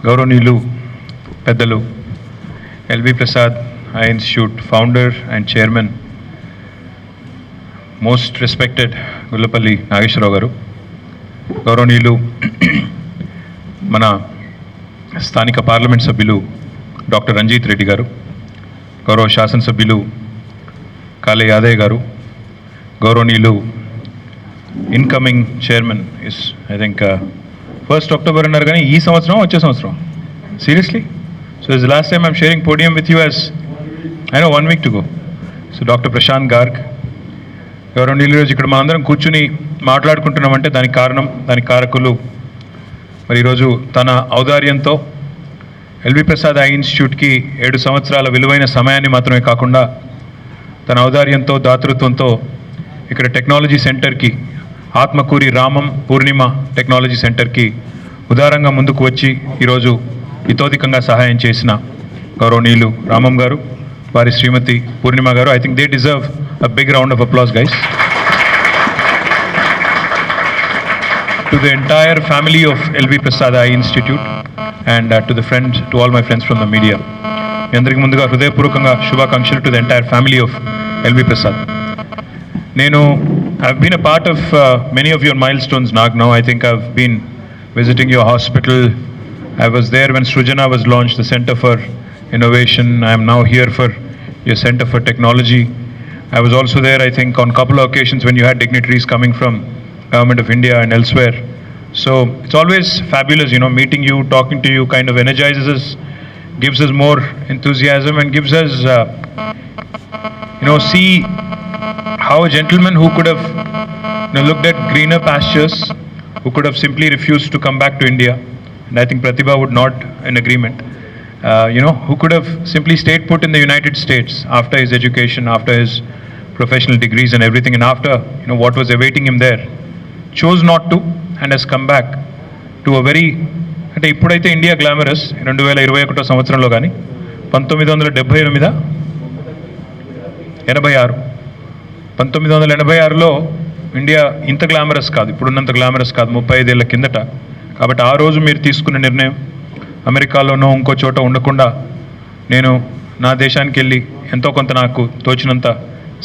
గౌరవనీయులు పెద్దలు LV Prasad eye institute founder and chairman most respected Gullapalli Nageswararao గారు, గౌరవనీయులు మన స్థానిక పార్లమెంట్ సభ్యులు డాక్టర్ రంజిత్ రెడ్డి గారు, గౌరవ శాసనసభ్యులు కాళే యాదయ్య గారు, గౌరవనీయులు incoming chairman is I think 1st October అన్నారు కానీ ఈ సంవత్సరం వచ్చే సంవత్సరం seriously. So is last time I'm sharing podium with you as I know 1 week to go. సో డాక్టర్ ప్రశాంత్ గార్గ్ గౌరవనీయులు, ఈరోజు ఇక్కడ మనందరం కూర్చుని మాట్లాడుకుంటున్నామంటే దానికి కారణం, దానికి కారకులు మరి ఈరోజు తన ఔదార్యంతో ఎల్వి ప్రసాద్ ఐ ఇన్స్టిట్యూట్కి 7 సంవత్సరాల విలువైన సమయాన్ని మాత్రమే కాకుండా తన ఔదార్యంతో దాతృత్వంతో ఇక్కడ టెక్నాలజీ సెంటర్కి ఆత్మకూరి రామం పూర్ణిమ టెక్నాలజీ సెంటర్కి ఉదారంగా ముందుకు వచ్చి ఈరోజు ఇతోధికంగా సహాయం చేసిన గౌరవనీయులు రామం గారు, వారి Srimati Purnima garu. I think they deserve a big round of applause guys. To the entire family of LV Prasad eye institute and to all my friends from the media, మీ అందరికీ ముందుగా హృదయపూర్వకంగా శుభాకాంక్షలు to the entire family of LV Prasad. I've been a part of many of your milestones, Nag. Now I think I've been visiting your hospital. I was there when Srujana was launched, the Center for Innovation. I am now here for your Center for Technology. I was also there, I think, on a couple of occasions when you had dignitaries coming from Government of India and elsewhere. So it's always fabulous, meeting you, talking to you, kind of energizes us, gives us more enthusiasm and gives us, see how a gentleman who could have looked at greener pastures, who could have simply refused to come back to India, and I think Pratibha would nod in agreement, who could have simply stayed put in the United States after his education, after his professional degrees and everything, and after what was awaiting him there, chose not to and has come back to a very, అంటే ఇప్పుడైతే India glamorous 2021 సంవత్సరంలో కానీ 1978 1986లో India ఇంత glamorous కాదు, ఇప్పుడున్నంత glamorous కాదు 35 ఏళ్ల కిందట. కాబట్టి ఆ రోజు మీరు తీసుకున్న నిర్ణయం అమెరికాలోనో ఇంకో చోట ఉండకుండా నేను నా దేశానికి వెళ్ళి ఎంతో కొంత నాకు తోచినంత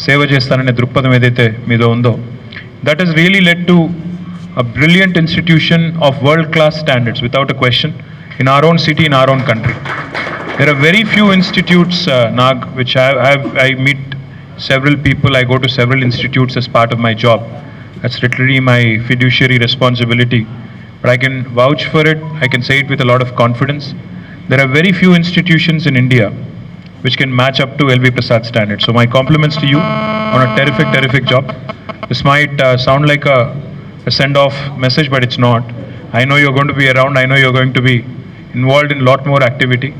సేవ చేస్తాననే దృక్పథం ఏదైతే మీదో ఉందో, that is really led to a brilliant institution of world-class standards without a question in our own city, in our own country. There are very few institutes, Nag, which I meet several people, I go to several institutes as part of my job. That's literally my fiduciary responsibility. But I can vouch for it, I can say it with a lot of confidence. There are very few institutions in India which can match up to LV Prasad standards. So my compliments to you on a terrific job. This might sound like a send-off message, but it's not. I know you're going to be around, I know you're going to be involved in a lot more activity,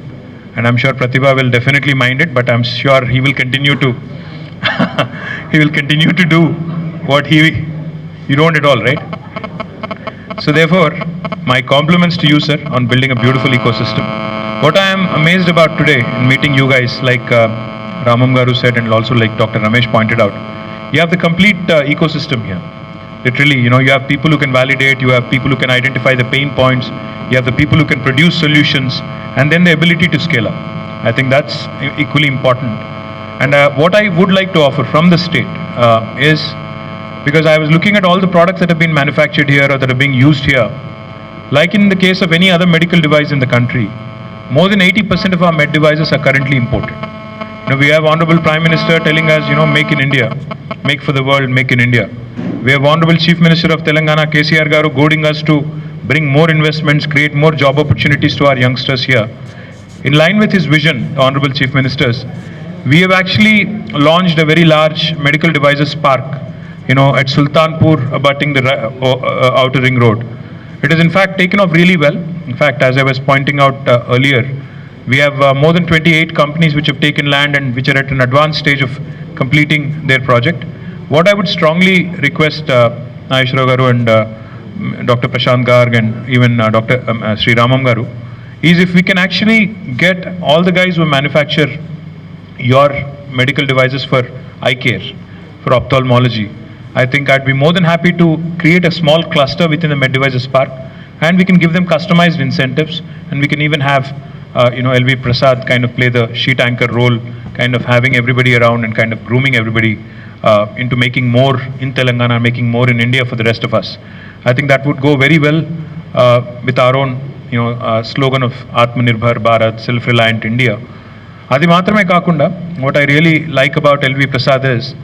and I'm sure Pratibha will definitely mind it, but I'm sure he will continue to do what you don't at all, right? So therefore, my compliments to you, sir, on building a beautiful ecosystem. What I am amazed about today in meeting you guys, like Ramam Garu said and also like Dr. Ramesh pointed out, you have the complete ecosystem here. Literally, you have people who can validate, you have people who can identify the pain points, you have the people who can produce solutions, and then the ability to scale up. I think that's equally important. And what I would like to offer from the state is, because I was looking at all the products that have been manufactured here or that are being used here, like in the case of any other medical device in the country, more than 80% of our med devices are currently imported. We have Honorable Prime Minister telling us, make in India, make for the world, make in India. We have Honorable Chief Minister of Telangana, KTR Garu, goading us to bring more investments, create more job opportunities to our youngsters here. In line with his vision, the Honorable Chief Ministers, we have actually launched a very large medical devices park, at Sultanpur, abutting the outer ring road. It is in fact taken off really well. In fact, as I was pointing out earlier, we have more than 28 companies which have taken land and which are at an advanced stage of completing their project. What I would strongly request Naishra Garu and Dr. Prashant Garg and even Dr. Sri Ramam Garu is if we can actually get all the guys who manufacture your medical devices for eye care, for ophthalmology, I think I'd be more than happy to create a small cluster within the Med Devices Park and we can give them customized incentives, and we can even have LV Prasad kind of play the sheet anchor role, kind of having everybody around and kind of grooming everybody into making more in Telangana, making more in India for the rest of us. I think that would go very well with our own slogan of Atmanirbhar Bharat, self-reliant India. Adi matrame kakunda, what I really like about LV Prasad is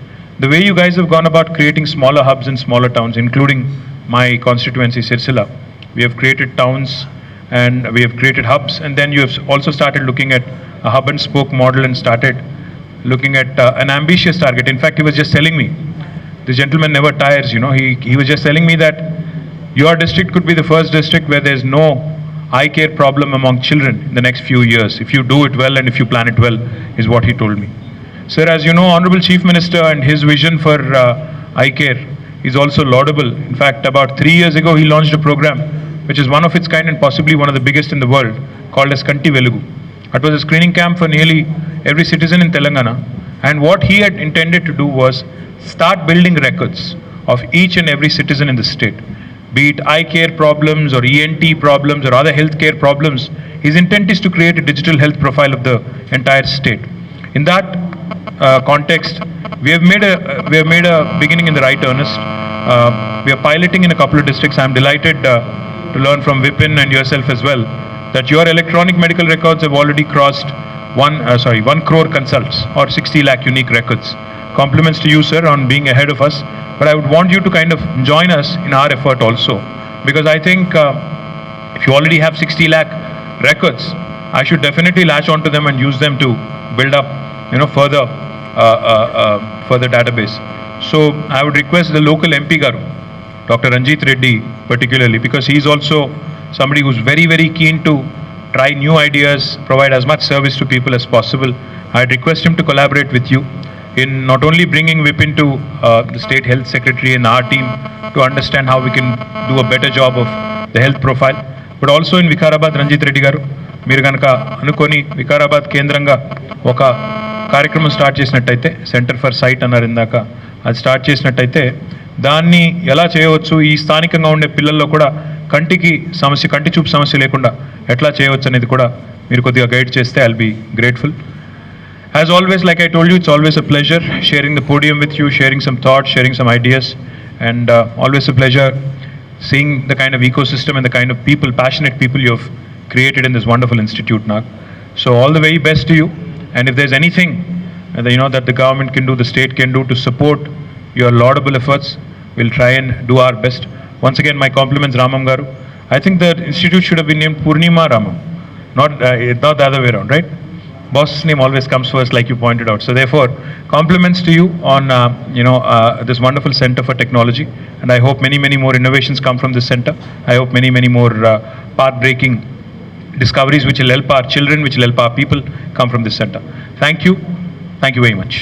the way you guys have gone about creating smaller hubs in smaller towns, including my constituency, Sirsila. We have created towns and we have created hubs, and then you have also started looking at a hub and spoke model and started looking at an ambitious target. In fact, he was just telling me, the gentleman never tires, he was just telling me that your district could be the first district where there's no eye care problem among children in the next few years, if you do it well and if you plan it well, is what he told me. Sir, as you know, Honorable Chief Minister and his vision for eye care is also laudable. In fact, about 3 years ago, he launched a program which is one of its kind and possibly one of the biggest in the world, called as Kanti Velugu. It was a screening camp for nearly every citizen in Telangana, and what he had intended to do was start building records of each and every citizen in the state. Be it eye care problems or ENT problems or other health care problems, his intent is to create a digital health profile of the entire state. In that context, we have made a beginning in the right earnest. We are piloting in a couple of districts. I am delighted to learn from Vipin and yourself as well that your electronic medical records have already crossed 1 crore consults or 60 lakh unique records. Compliments to you, sir, on being ahead of us. But I would want you to kind of join us in our effort also, because I think if you already have 60 lakh records, I should definitely latch onto them and use them to build up, further database. So I would request the local MP Garu, Dr. Ranjit Reddy particularly, because he is also somebody who's very, very keen to try new ideas, provide as much service to people as possible. I'd request him to collaborate with you in not only bringing Vipin to the State Health Secretary and our team to understand how we can do a better job of the health profile, but also in Vikarabad, Ranjit Reddy Garu, మీరు కనుక అనుకొని వికారాబాద్ కేంద్రంగా ఒక కార్యక్రమం start చేసినట్టయితే, centre for site అన్నారు ఇందాక, అది స్టార్ట్ చేసినట్టయితే దాన్ని ఎలా చేయవచ్చు, ఈ స్థానికంగా ఉండే పిల్లల్లో కూడా కంటి చూపు సమస్య లేకుండా ఎట్లా చేయవచ్చు అనేది కూడా మీరు కొద్దిగా గైడ్ చేస్తే I'll be grateful. As always, like I told you, it's always a pleasure sharing the podium with you, sharing some thoughts, sharing some ideas, and always a pleasure seeing the kind of ecosystem and the kind of people, passionate people you have created in this wonderful institute, Nag. So all the very best to you, and if there's anything that the government can do, the state can do to support your laudable efforts, we'll try and do our best. Once again, my compliments, Ramam Garu. I think the institute should have been named Purnima Ramam, not the other way around, right? Boss's name always comes first, like you pointed out. So therefore, compliments to you on this wonderful center for technology, and I hope many more innovations come from this center. I hope many more path-breaking discoveries which will help our children, which will help our people come from this center. Thank you very much.